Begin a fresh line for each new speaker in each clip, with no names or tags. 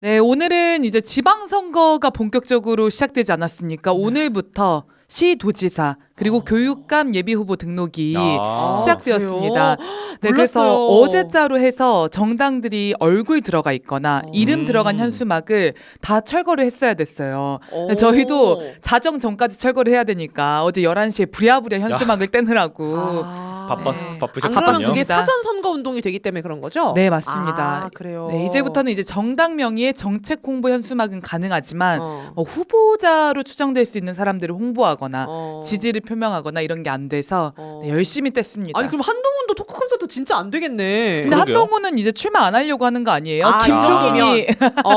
네, 오늘은 이제 지방선거가 본격적으로 시작되지 않았습니까? 오늘부터 시도지사 그리고 교육감 예비후보 등록이 시작되었습니다. 네, 그래서 어제자로 해서 정당들이 얼굴 들어가 있거나 이름 들어간 현수막을 다 철거를 했어야 됐어요. 저희도 자정 전까지 철거를 해야 되니까 어제 11시에 부랴부랴 현수막을 떼느라고
바쁘셨군요.
안 그러면 그게 사전 선거 운동이 되기 때문에 그런 거죠?
네, 맞습니다.
그래요.
네, 이제부터는 이제 정당 명의의 정책 홍보 현수막은 가능하지만 후보자로 추정될 수 있는 사람들을 홍보하거나 지지를 표명하거나 이런 게 안 돼서 네, 열심히 뗐습니다.
아니 그럼 한동훈도 토크 콘서트 진짜 안 되겠네.
근데 한동훈은 이제 출마 안 하려고 하는 거 아니에요?
김종인이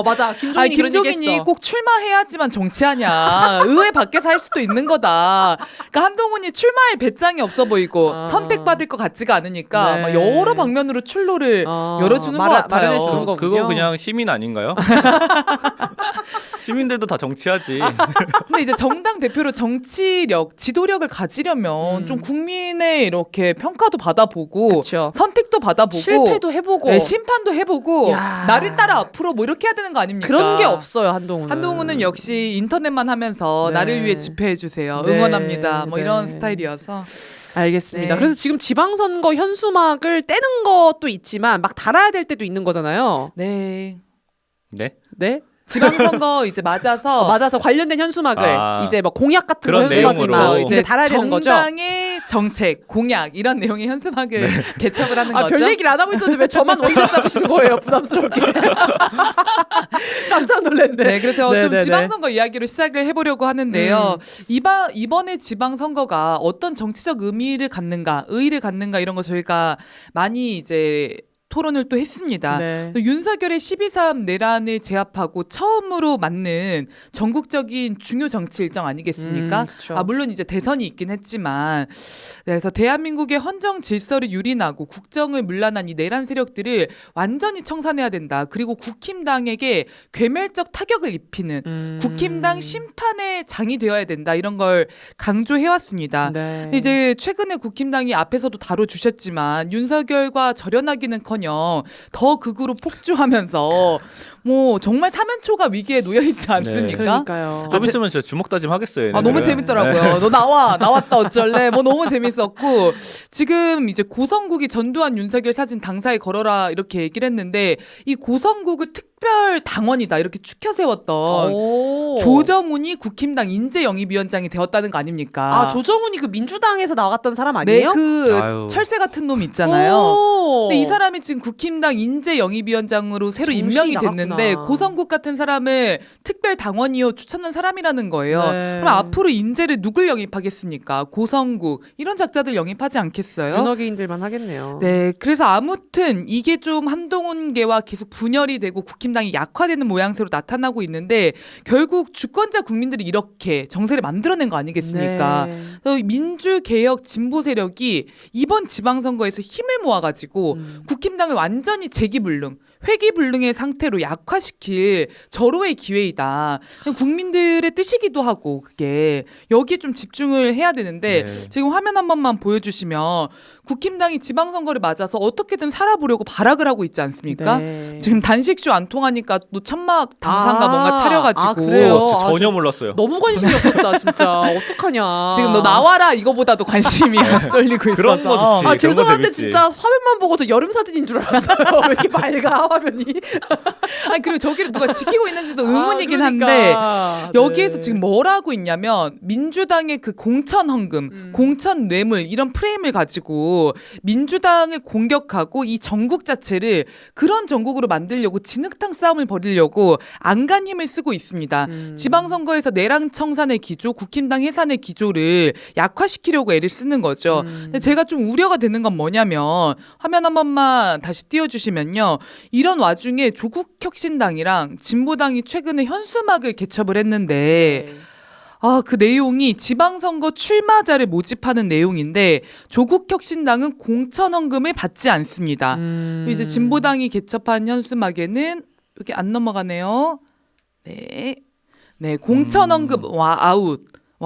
맞아. 김종인이 그런 얘기
김종인이
했어.
꼭 출마해야지만 정치하냐. 의회 밖에서 할 수도 있는 거다. 그러니까 한동훈이 출마할 배짱이 없어 보이고 선택받을 것 같지가 않으니까
네.
막 여러 방면으로 출로를 열어주는 것 같아요.
마련해 주는 거군요.
그거 그냥 시민 아닌가요? 시민들도 다 정치하지.
근데 이제 정당 대표로 정치력, 지도력을 가지려면 좀 국민의 이렇게 평가도 받아보고
그쵸.
선택도 받아보고
실패도 해보고
네, 심판도 해보고
야.
나를 따라 앞으로 뭐 이렇게 해야 되는 거 아닙니까?
그런 게 없어요 한동훈은.
한동훈은 역시 인터넷만 하면서
네.
나를 위해 집회해 주세요.
네.
응원합니다. 뭐
네.
이런 스타일이어서.
알겠습니다.
네.
그래서 지금 지방선거 현수막을 떼는 것도 있지만 막 달아야 될 때도 있는 거잖아요.
네.
네?
네?
지방선거 이제 맞아서
맞아서 관련된 현수막을 이제 뭐 공약 같은 거
그런
현수막이 막
내용으로.
이제 달아야 되는 거죠.
정당의 정책, 공약 이런 내용의 현수막을 개척을 하는 거죠.
별 얘기를 안 하고 있었는데 왜 저만 원샷 잡으시는 거예요? 부담스럽게. 깜짝 놀랐네.
네, 그래서 좀
네네네.
지방선거 이야기로 시작을 해보려고 하는데요. 이번에 지방선거가 어떤 정치적 의미를 갖는가, 의의를 갖는가 이런 거 저희가 많이 이제 토론을 또 했습니다.
네.
또 윤석열의 12.3 내란을 제압하고 처음으로 맞는 전국적인 중요 정치 일정 아니겠습니까?
그쵸.
물론 이제 대선이 있긴 했지만 네, 그래서 대한민국의 헌정 질서를 유린하고 국정을 문란한 이 내란 세력들을 완전히 청산해야 된다. 그리고 국힘당에게 괴멸적 타격을 입히는 국힘당 심판의 장이 되어야 된다. 이런 걸 강조해왔습니다.
네.
근데 이제 최근에 국힘당이 앞에서도 다뤄주셨지만 윤석열과 절연하기는커녕 더 극으로 폭주하면서 뭐 정말 사면초가 위기에 놓여있지 않습니까?
그러니까요.
좀 있으면 진짜 주먹 다짐 하겠어요.
너무
얘네들은.
재밌더라고요. 너 나왔다 어쩔래? 뭐 너무 재밌었고 지금 이제 고성국이 전두환 윤석열 사진 당사에 걸어라 이렇게 얘기를 했는데 이 고성국을 특별 당원이다 이렇게 추켜 세웠던 조정훈이 국힘당 인재영입위원장이 되었다는 거 아닙니까?
조정훈이 그 민주당에서 나갔던 사람
네,
아니에요?
그
아유.
철새 같은 놈 있잖아요. 근데 이 사람이 지금 국힘당 인재영입위원장으로 새로 임명이 됐는데 고성국 같은 사람을 특별 당원이요 추천한 사람이라는 거예요.
네.
그럼 앞으로 인재를 누굴 영입하겠습니까? 고성국 이런 작자들 영입하지 않겠어요?
윤호개인들만 하겠네요.
네, 그래서 아무튼 이게 좀 한동훈계와 계속 분열이 되고 국힘당이 약화되는 모양새로 나타나고 있는데 결국 주권자 국민들이 이렇게 정세를 만들어낸 거 아니겠습니까?
네.
그래서 민주개혁 진보 세력이 이번 지방선거에서 힘을 모아가지고 국힘당을 완전히 재기불능, 회기불능의 상태로 약화시킬 절호의 기회이다. 국민들의 뜻이기도 하고 그게 여기에 좀 집중을 해야 되는데 지금 화면 한 번만 보여주시면 국힘당이 지방선거를 맞아서 어떻게든 살아보려고 발악을 하고 있지 않습니까?
네.
지금 단식쇼 안 통하니까 또 천막 당상가 뭔가 차려가지고
그래요?
전혀 몰랐어요.
너무 관심이 없었다 진짜. 어떡하냐.
지금 너 나와라 이거보다도 관심이 쏠리고 있어서
그런 거 좋지. 그런 거
죄송한데
재밌지.
진짜 화면만 보고 저 여름 사진인 줄 알았어요. 왜 이렇게 밝아 화면이.
아니 그리고 저기를 누가 지키고 있는지도 의문이긴
그러니까.
한데 여기에서
네.
지금 뭘 하고 있냐면 민주당의 그 공천 헌금, 공천 뇌물 이런 프레임을 가지고 민주당을 공격하고 이 전국 자체를 그런 전국으로 만들려고 진흙탕 싸움을 벌이려고 안간 힘을 쓰고 있습니다. 지방선거에서 내랑 청산의 기조, 국힘당 해산의 기조를 약화시키려고 애를 쓰는 거죠. 근데 제가 좀 우려가 되는 건 뭐냐면 화면 한 번만 다시 띄워주시면요. 이런 와중에 조국혁신당이랑 진보당이 최근에 현수막을 개첩을 했는데 그 내용이 지방선거 출마자를 모집하는 내용인데 조국혁신당은 공천헌금을 받지 않습니다. 이제 진보당이 개첩한 현수막에는 이렇게 안 넘어가네요. 네, 공천헌금 아웃,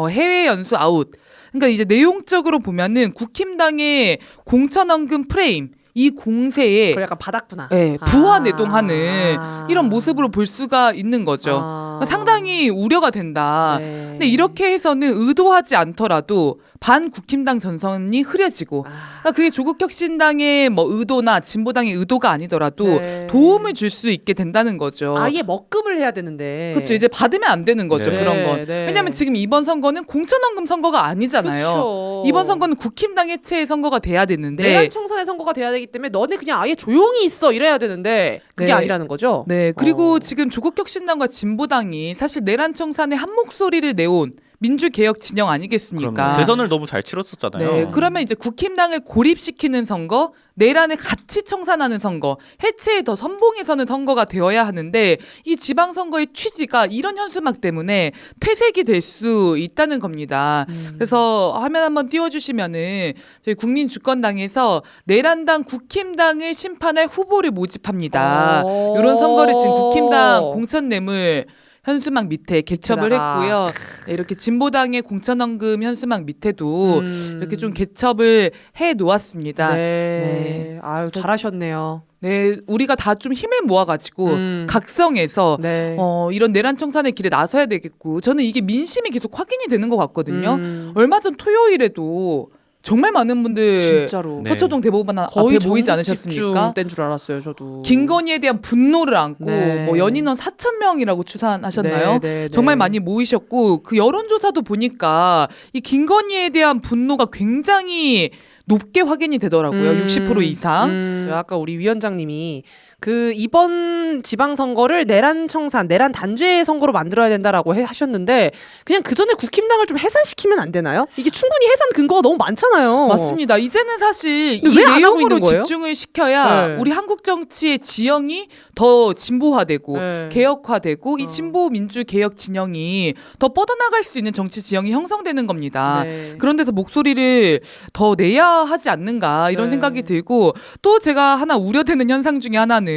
해외 연수 아웃. 그러니까 이제 내용적으로 보면은 국힘당의 공천헌금 프레임 이 공세에
그걸 약간 받았구나.
예, 부화내동하는 이런 모습으로 볼 수가 있는 거죠. 상당히 우려가 된다.
네.
근데 이렇게 해서는 의도하지 않더라도 반국힘당 전선이 흐려지고 그러니까 그게 조국혁신당의 뭐 의도나 진보당의 의도가 아니더라도
네.
도움을 줄 수 있게 된다는 거죠.
아예 먹금을 해야 되는데.
그렇죠. 이제 받으면 안 되는 거죠.
네.
그런 건.
네.
왜냐하면 지금 이번 선거는 공천헌금 선거가 아니잖아요.
그쵸.
이번 선거는 국힘당 해체의 선거가 돼야 되는데
내란 청산의 선거가 돼야 되기 때문에 너네 그냥 아예 조용히 있어 이래야 되는데 그게
네.
아니라는 거죠.
네. 그리고
어.
지금 조국혁신당과 진보당이 사실 내란 청산의 한 목소리를 내온 민주개혁 진영 아니겠습니까?
그럼요. 대선을 너무 잘 치렀었잖아요.
네, 그러면 이제 국힘당을 고립시키는 선거, 내란을 같이 청산하는 선거, 해체에 더 선봉에 서는 선거가 되어야 하는데 이 지방선거의 취지가 이런 현수막 때문에 퇴색이 될 수 있다는 겁니다. 그래서 화면 한번 띄워주시면은 저희 국민주권당에서 내란당, 국힘당을 심판할 후보를 모집합니다. 이런 선거를 지금 국힘당 공천뇌물 현수막 밑에 개첩을
게다가.
했고요. 네, 이렇게 진보당의 공천헌금 현수막 밑에도 이렇게 좀 개첩을 해 놓았습니다.
네. 아유 잘하셨네요.
네, 우리가 다 좀 힘을 모아가지고 각성해서
네.
이런 내란 청산의 길에 나서야 되겠고 저는 이게 민심이 계속 확인이 되는 것 같거든요. 얼마 전 토요일에도 정말 많은 분들
진짜로
네.
서초동 대법원
거의
앞에 모이지
전국
않으셨습니까?
집중된 줄 알았어요, 저도.
김건희에 대한 분노를 안고
네.
뭐 연인원 4,000명이라고 추산하셨나요?
네.
정말 많이 모이셨고 그 여론조사도 보니까 이 김건희에 대한 분노가 굉장히 높게 확인이 되더라고요. 60% 이상.
아까 우리 위원장님이 그 이번 지방선거를 내란 청산, 내란 단죄 선거로 만들어야 된다라고 하셨는데 그냥 그 전에 국힘당을 좀 해산시키면 안 되나요? 이게 충분히 해산 근거가 너무 많잖아요.
맞습니다. 이제는 사실 이
근데 왜안 하고 있는
내용으로
거예요?
집중을 시켜야
네.
우리 한국 정치의 지형이 더 진보화되고
네.
개혁화되고 이 진보 민주 개혁 진영이 더 뻗어나갈 수 있는 정치 지형이 형성되는 겁니다.
네.
그런 데서 목소리를 더 내야 하지 않는가 이런
네.
생각이 들고 또 제가 하나 우려되는 현상 중에 하나는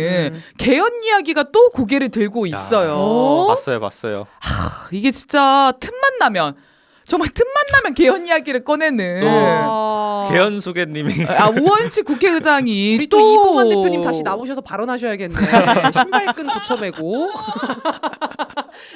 개헌 이야기가 또 고개를 들고 있어요.
어?
봤어요.
이게 진짜 틈만 나면 정말 틈만 나면 개헌 이야기를 꺼내는
개헌수계님이
우원식 국회의장이
우리 또 이봉환 대표님 다시 나오셔서 발언하셔야겠네. 신발끈 고쳐매고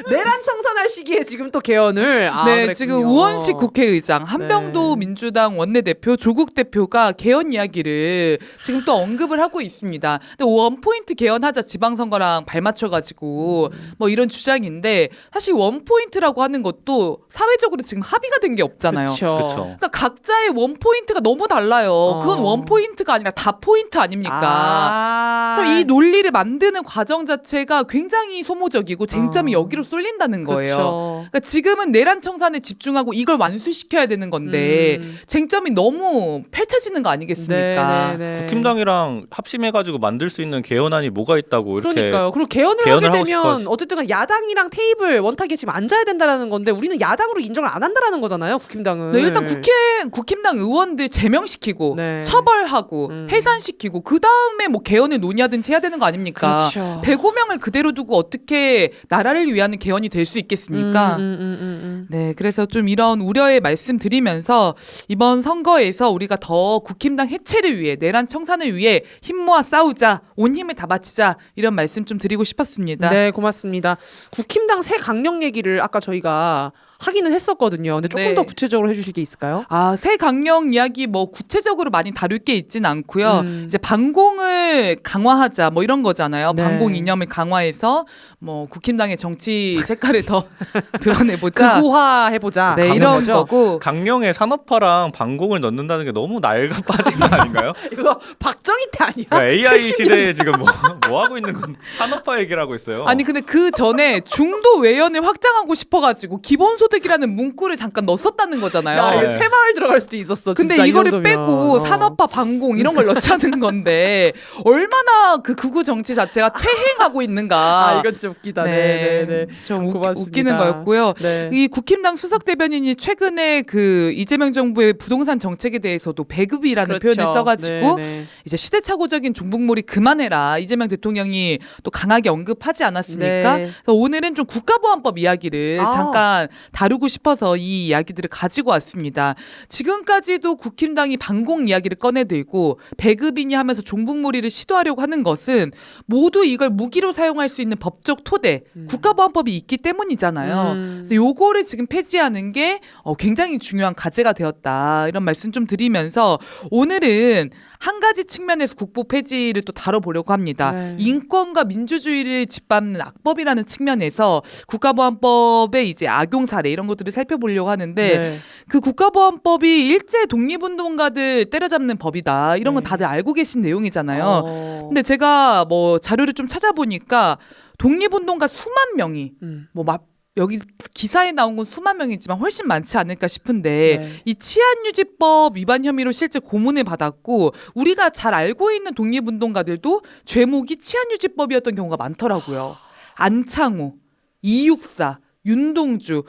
내란 청산할 시기에 지금 또 개헌을
네,
그랬군요.
지금 우원식 국회의장, 한병도
네.
민주당 원내대표, 조국 대표가 개헌 이야기를 지금 또 언급을 하고 있습니다. 근데 원포인트 개헌하자 지방선거랑 발맞춰가지고 뭐 이런 주장인데 사실 원포인트라고 하는 것도 사회적으로 지금 합의가 된 게 없잖아요.
그쵸.
그쵸.
그러니까 각자의 원포인트가 너무 달라요. 그건 원포인트가 아니라 다 포인트 아닙니까? 그럼 이 논리를 만드는 과정 자체가 굉장히 소모적이고 쟁점이 여기로 쏠린다는 거예요.
그쵸.
그러니까 지금은 내란 청산에 집중하고 이걸 완수시켜야 되는 건데 쟁점이 너무 펼쳐지는 거 아니겠습니까?
네.
국힘당이랑 합심해가지고 만들 수 있는 개헌안이 뭐가 있다고 이렇게
그러니까요. 그리고 개헌을
개헌을
하게
하고
되면
싶어
어쨌든 야당이랑 테이블 원탁에 지금 앉아야 된다라는 건데 우리는 야당으로 인정을 안 한다라는 거잖아요. 국힘당은.
네, 일단 국힘당 의원들 제명시키고
네.
처벌하고 해산시키고 그 다음에 뭐 개헌을 논의하든지 해야 되는 거 아닙니까?
그렇죠.
105명을 그대로 두고 어떻게 나라를 위하는 개헌이 될 수 있겠습니까? 네, 그래서 좀 이런 우려의 말씀드리면서 이번 선거에서 우리가 더 국힘당 해체를 위해 내란 청산을 위해 힘 모아 싸우자, 온 힘을 다 바치자 이런 말씀 좀 드리고 싶었습니다.
네, 고맙습니다. 국힘당 새 강령 얘기를 아까 저희가 하기는 했었거든요. 근데 조금
네.
더 구체적으로 해주실 게 있을까요?
새 강령 이야기 뭐 구체적으로 많이 다룰 게 있진 않고요. 이제 반공을 강화하자 뭐 이런 거잖아요.
네.
반공 이념을 강화해서 뭐 국힘당의 정치 색깔을 더 드러내보자.
극우화해보자.
네, 이런 거고.
강령에 산업화랑 반공을 넣는다는 게 너무 낡아 빠진 거 아닌가요?
이거 박정희 때 아니야?
그러니까 AI
70
시대에 지금 뭐 하고 있는 건 산업화 얘기를 하고 있어요.
아니 근데 그 전에 중도 외연을 확장하고 싶어가지고 기본소득이라는 문구를 잠깐 넣었었다는 거잖아요.
야, 이거
네.
새마을 들어갈 수도 있었어.
근데
진짜 이
이거를
정도면.
빼고 산업화 반공 이런 걸 넣자는 건데 얼마나 그 극우 정치 자체가 퇴행하고 있는가.
이건 진짜 웃기다. 네.
좀
고맙습니다.
웃기는 거였고요.
네.
이 국힘당 수석 대변인이 최근에 그 이재명 정부의 부동산 정책에 대해서도 배급이라는
그렇죠.
표현을 써가지고
네.
이제 시대착오적인 종북몰이 그만해라. 이재명 대통령이 또 강하게 언급하지 않았습니까?
네.
그래서 오늘은 좀 국가보안법 이야기를
아.
잠깐 다루고 싶어서 이 이야기들을 가지고 왔습니다. 지금까지도 국힘당이 반공 이야기를 꺼내들고 배급이니 하면서 종북몰이를 시도하려고 하는 것은 모두 이걸 무기로 사용할 수 있는 법적 토대, 국가보안법이 있기 때문이잖아요. 그래서 요거를 지금 폐지하는 게 굉장히 중요한 과제가 되었다. 이런 말씀 좀 드리면서 오늘은 한 가지 측면에서 국보 폐지를 또 다뤄보려고 합니다.
네.
인권과 민주주의를 짓밟는 악법이라는 측면에서 국가보안법의 이제 악용 사례 이런 것들을 살펴보려고 하는데
네.
그 국가보안법이 일제 독립운동가들 때려잡는 법이다. 이런 건
네.
다들 알고 계신 내용이잖아요. 근데 제가 뭐 자료를 좀 찾아보니까 독립운동가 수만 명이 뭐 여기 기사에 나온 건 수만 명이지만 훨씬 많지 않을까 싶은데
네.
이 치안유지법 위반 혐의로 실제 고문을 받았고 우리가 잘 알고 있는 독립운동가들도 죄목이 치안유지법이었던 경우가 많더라고요. 안창호, 이육사, 윤동주,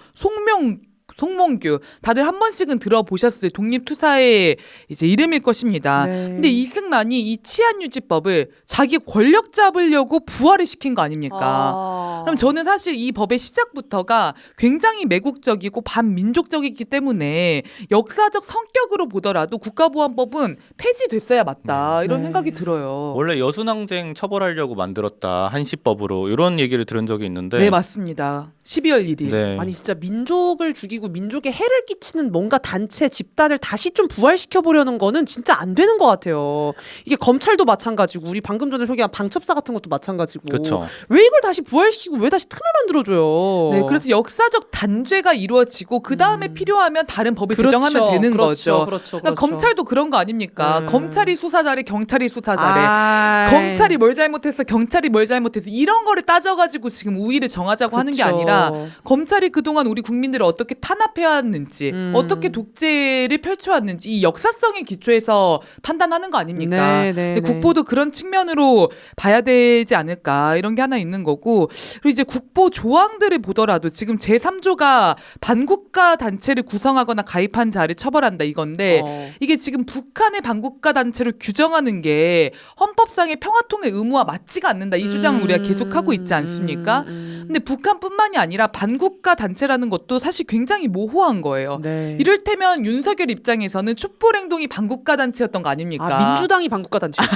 송몽규 다들 한 번씩은 들어보셨을 독립투사의 이제 이름일 것입니다.
네.
근데 이승만이 이 치안유지법을 자기 권력 잡으려고 부활을 시킨 거 아닙니까? 그럼 저는 사실 이 법의 시작부터가 굉장히 매국적이고 반민족적이기 때문에 역사적 성격으로 보더라도 국가보안법은 폐지됐어야 맞다 이런
네.
생각이 들어요.
원래 여순항쟁 처벌하려고 만들었다 한시법으로 이런 얘기를 들은 적이 있는데
네 맞습니다. 12월 1일.
네.
아니 진짜 민족을 죽이고 민족에 해를 끼치는 뭔가 단체 집단을 다시 좀 부활시켜 보려는 거는 진짜 안 되는 것 같아요. 이게 검찰도 마찬가지고 우리 방금 전에 소개한 방첩사 같은 것도 마찬가지고.
그렇죠.
왜 이걸 다시 부활시키고 왜 다시 틈을 만들어줘요?
네, 그래서 역사적 단죄가 이루어지고 그 다음에 필요하면 다른 법을 제정하면 되는 거죠.
그렇죠.
그러니까 검찰도 그런 거 아닙니까? 검찰이 수사 잘해, 경찰이 수사 잘해.
아,
검찰이 뭘 잘못했어, 경찰이 뭘 잘못했어. 이런 거를 따져가지고 지금 우위를 정하자고 하는 게 아니라 검찰이 그동안 우리 국민들을 어떻게 탄압해왔는지, 어떻게 독재를 펼쳐왔는지 이 역사성의 기초에서 판단하는 거 아닙니까?
네, 네,
근데
네.
국보도 그런 측면으로 봐야 되지 않을까 이런 게 하나 있는 거고 그리고 이제 국보 조항들을 보더라도 지금 제3조가 반국가 단체를 구성하거나 가입한 자를 처벌한다 이건데 이게 지금 북한의 반국가 단체를 규정하는 게 헌법상의 평화통일 의무와 맞지가 않는다 이 주장을 우리가 계속하고 있지 않습니까? 근데 북한뿐만이 아니라 반국가 단체라는 것도 사실 굉장히 모호한 거예요.
네.
이를테면 윤석열 입장에서는 촛불행동이 반국가 단체였던 거 아닙니까?
아, 민주당이 반국가 단체였죠.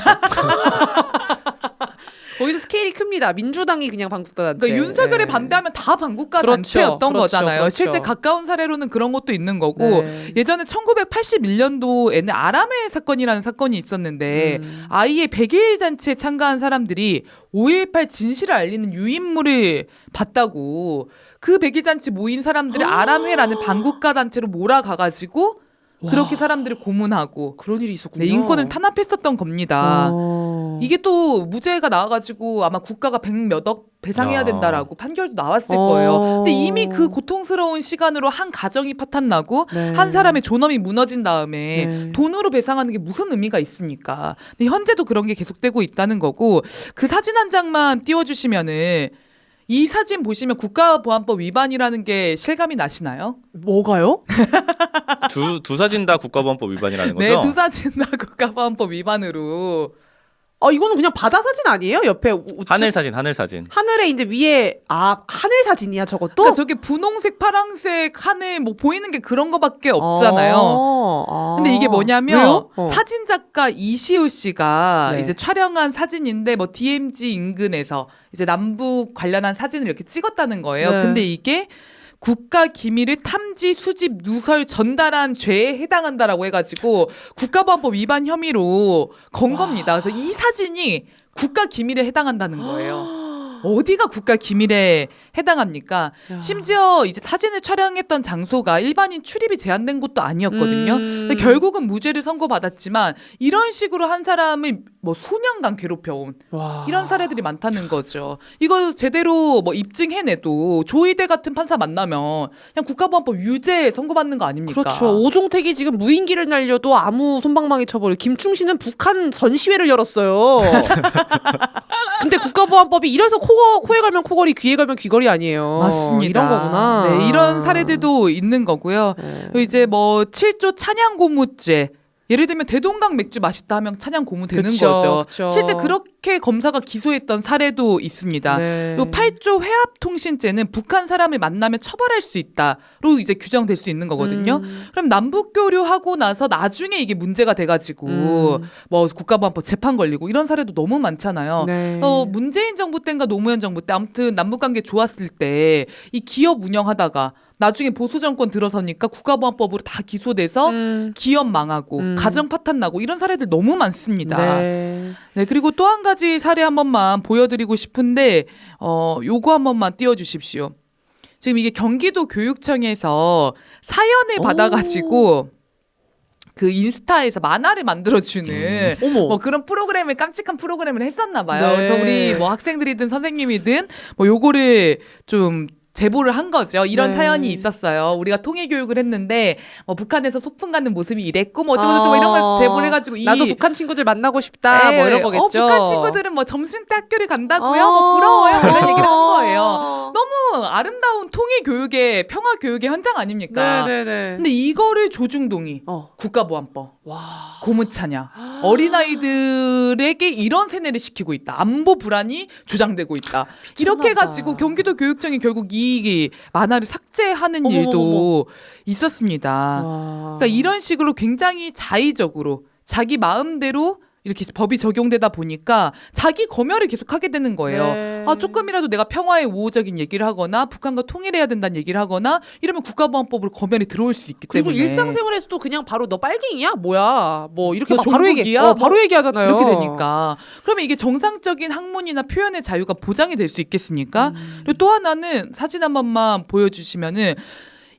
거기서 스케일이 큽니다. 민주당이 그냥 반국가 단체.
그러니까 윤석열에
네.
반대하면 다 반국가
그렇죠.
단체였던
그렇죠.
거잖아요.
그렇죠.
실제 가까운 사례로는 그런 것도 있는 거고
네.
예전에 1981년도에는 아람회 사건이라는 사건이 있었는데 아이의 100일 잔치에 참가한 사람들이 5.18 진실을 알리는 유인물을 봤다고 그 100일 잔치 모인 사람들을 아람회라는 반국가 단체로 몰아가가지고 그렇게 사람들을 고문하고
그런 일이 있었군요.
네, 인권을 탄압했었던 겁니다.
어.
이게 또 무죄가 나와가지고 아마 국가가 100몇억 배상해야
아.
된다라고 판결도 나왔을 거예요. 근데 이미 그 고통스러운 시간으로 한 가정이 파탄나고
네.
한 사람의 존엄이 무너진 다음에
네.
돈으로 배상하는 게 무슨 의미가 있습니까? 근데 현재도 그런 게 계속되고 있다는 거고 그 사진 한 장만 띄워주시면은 이 사진 보시면 국가보안법 위반이라는 게 실감이 나시나요?
뭐가요?
두 사진 다 국가보안법 위반이라는 거죠?
네, 두 사진 다 국가보안법 위반으로.
아 이거는 그냥 바다 사진 아니에요? 옆에
하늘 사진.
하늘에 이제 위에 하늘 사진이야 저것도?
그러니까 저게 분홍색, 파랑색, 하늘 뭐 보이는 게 그런 거밖에 없잖아요. 근데 이게 뭐냐면
왜요?
사진 작가 이시우 씨가
네.
이제 촬영한 사진인데 뭐 DMZ 인근에서 이제 남북 관련한 사진을 이렇게 찍었다는 거예요.
네.
근데 이게 국가 기밀을 탐지, 수집, 누설, 전달한 죄에 해당한다라고 해가지고 국가보안법 위반 혐의로 건 겁니다. 그래서 이 사진이 국가 기밀에 해당한다는 거예요. 어디가 국가 기밀에 해당합니까?
야.
심지어 이제 사진을 촬영했던 장소가 일반인 출입이 제한된 곳도 아니었거든요. 근데 결국은 무죄를 선고받았지만 이런 식으로 한 사람을 뭐 수년간 괴롭혀온
와.
이런 사례들이 많다는 거죠. 이거 제대로 뭐 입증해내도 조희대 같은 판사 만나면 그냥 국가보안법 유죄 선고받는 거 아닙니까?
그렇죠. 오종택이 지금 무인기를 날려도 아무 손방망이 쳐버려. 김충식은 북한 전시회를 열었어요. 근데 국가보안법이 이래서 코에 걸면 코걸이, 귀에 걸면 귀걸이 아니에요.
맞습니다.
이런 거구나.
네, 이런 사례들도 있는 거고요.
네.
그리고 이제 뭐 7조 찬양고무죄 예를 들면 대동강 맥주 맛있다 하면 찬양 고무되는
그쵸,
거죠.
그쵸.
실제 그렇게 검사가 기소했던 사례도 있습니다.
네.
그리고 8조 회합통신죄는 북한 사람을 만나면 처벌할 수 있다로 이제 규정될 수 있는 거거든요. 그럼 남북 교류하고 나서 나중에 이게 문제가 돼가지고 뭐 국가보안법 재판 걸리고 이런 사례도 너무 많잖아요.
네.
문재인 정부 때인가 노무현 정부 때 아무튼 남북관계 좋았을 때 이 기업 운영하다가 나중에 보수 정권 들어서니까 국가보안법으로 다 기소돼서 기업 망하고 가정 파탄 나고 이런 사례들 너무 많습니다.
네.
네, 그리고 또 한 가지 사례 한 번만 보여드리고 싶은데 요거 한 번만 띄워주십시오. 지금 이게 경기도 교육청에서 사연을
오.
받아가지고 그 인스타에서 만화를 만들어주는
어머.
뭐 그런 프로그램을 깜찍한 프로그램을 했었나 봐요.
네.
그래서 우리 뭐 학생들이든 선생님이든 뭐 요거를 좀 제보를 한 거죠. 이런
네.
사연이 있었어요. 우리가 통일 교육을 했는데 뭐 북한에서 소풍 가는 모습이 이랬고 뭐 어쩌고저쩌고 이런 걸 제보를 해가지고
나도 북한 친구들 만나고 싶다. 뭐 이런 거겠죠.
북한 친구들은 뭐 점심 때 학교를 간다고요. 뭐 부러워요. 이런 얘기를 한 거예요. 너무 아름다운 통일 교육의 평화 교육의 현장 아닙니까?
네네네.
근데 이거를 조중동이 국가보안법
와.
고무차냐 어린아이들에게 이런 세뇌를 시키고 있다. 안보 불안이 조장되고 있다. 이렇게 해가지고 경기도 교육청이 결국 이 만화를 삭제하는
어머머머머.
일도 있었습니다.
와.
그러니까 이런 식으로 굉장히 자의적으로 자기 마음대로 이렇게 법이 적용되다 보니까 자기 검열을 계속하게 되는 거예요.
네.
조금이라도 내가 평화의 우호적인 얘기를 하거나 북한과 통일해야 된다는 얘기를 하거나 이러면 국가보안법으로 검열이 들어올 수 있기
그리고
때문에
일상생활에서도 그냥 바로 너 빨갱이야? 뭐야? 뭐 이렇게
너
막 바로 얘기,
종북이야?
바로 얘기하잖아요.
이렇게 되니까 그러면 이게 정상적인 학문이나 표현의 자유가 보장이 될 수 있겠습니까? 그리고 또 하나는 사진 한 번만 보여주시면은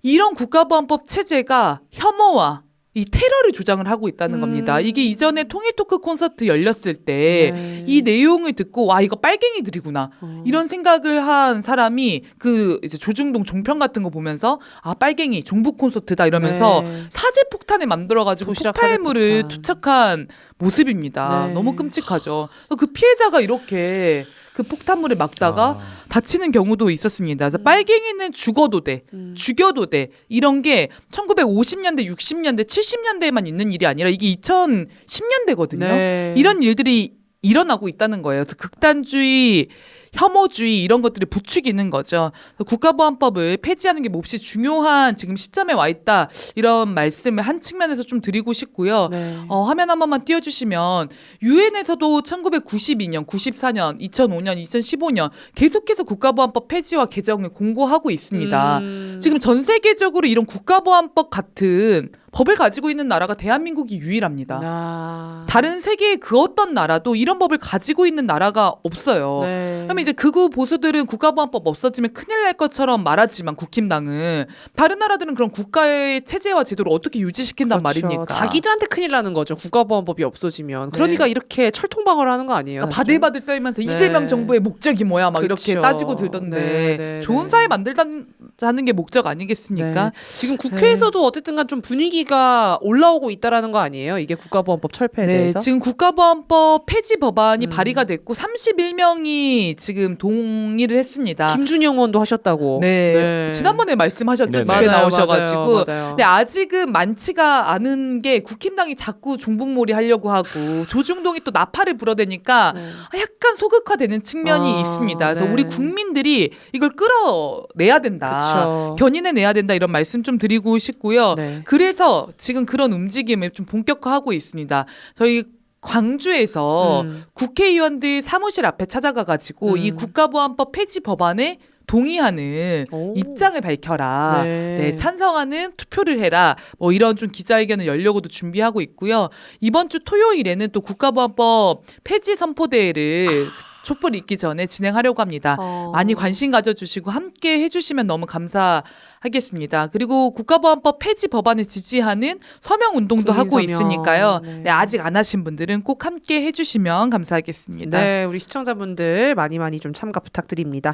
이런 국가보안법 체제가 혐오와 이 테러를 조장을 하고 있다는 겁니다. 이게 이전에 통일 토크 콘서트 열렸을 때 이 내용을 듣고 와 이거 빨갱이들이구나 이런 생각을 한 사람이 그 이제 조중동 종편 같은 거 보면서 아 빨갱이 종북 콘서트다 이러면서
네.
사제 폭탄을 만들어가지고
도시락
폭발물을
사제 폭탄.
투척한 모습입니다.
네.
너무 끔찍하죠. 그래서 그 피해자가 이렇게 그 폭탄물을 막다가 다치는 경우도 있었습니다. 그래서 빨갱이는 죽어도 돼, 죽여도 돼 이런 게 1950년대, 60년대, 70년대에만 있는 일이 아니라 이게 2010년대거든요.
네.
이런 일들이 일어나고 있다는 거예요. 그래서 극단주의, 혐오주의 이런 것들을 부추기는 거죠. 그래서 국가보안법을 폐지하는 게 몹시 중요한 지금 시점에 와 있다 이런 말씀을 한 측면에서 좀 드리고 싶고요.
네.
화면 한 번만 띄워주시면 유엔에서도 1992년, 94년, 2005년, 2015년 계속해서 국가보안법 폐지와 개정을 공고하고 있습니다. 지금 전 세계적으로 이런 국가보안법 같은 법을 가지고 있는 나라가 대한민국이 유일합니다. 다른 세계의 그 어떤 나라도 이런 법을 가지고 있는 나라가 없어요.
네.
그러면 이제 극우 보수들은 국가보안법 없어지면 큰일 날 것처럼 말하지만 국힘당은 다른 나라들은 그런 국가의 체제와 제도를 어떻게 유지시킨단
그렇죠.
말입니까?
자기들한테 큰일 나는 거죠. 국가보안법이 없어지면. 그러니까 이렇게 철통방어를 하는 거 아니에요?
바들바들 떨면서
네.
이재명 정부의 목적이 뭐야 막 이렇게
그쵸.
따지고 들던데
네, 네,
좋은
네.
사회 만들자는 게 목적 아니겠습니까?
네. 지금 국회에서도 어쨌든간 좀 분위기가 올라오고 있다라는 거 아니에요? 이게 국가보안법 철폐에 대해서?
지금 국가보안법 폐지 법안이 발의가 됐고 31명이 지금 동의를 했습니다.
김준영 의원도 하셨다고.
네. 지난번에 말씀하셨죠.
네,
집에
네.
나오셔가지고.
맞아요.
근데 아직은 많지가 않은 게 국힘당이 자꾸 종북몰이 하려고 하고 조중동이 또 나팔을 불어대니까 약간 소극화되는 측면이 있습니다. 그래서
네.
우리 국민들이 이걸 끌어내야 된다.
그쵸.
견인해내야 된다. 이런 말씀 좀 드리고 싶고요.
네.
그래서 지금 그런 움직임을 좀 본격화하고 있습니다. 저희 광주에서 국회의원들 사무실 앞에 찾아가가지고 이 국가보안법 폐지 법안에 동의하는
오.
입장을 밝혀라.
네.
찬성하는 투표를 해라. 뭐 이런 좀 기자회견을 열려고도 준비하고 있고요. 이번 주 토요일에는 또 국가보안법 폐지 선포대회를 촛불 있기 전에 진행하려고 합니다. 많이 관심 가져주시고 함께 해주시면 너무 감사하겠습니다. 그리고 국가보안법 폐지 법안을 지지하는 서명운동도 하고
국민서명.
있으니까요.
네.
네, 아직 안 하신 분들은 꼭 함께 해주시면 감사하겠습니다.
네, 우리 시청자분들 많이 좀 참가 부탁드립니다.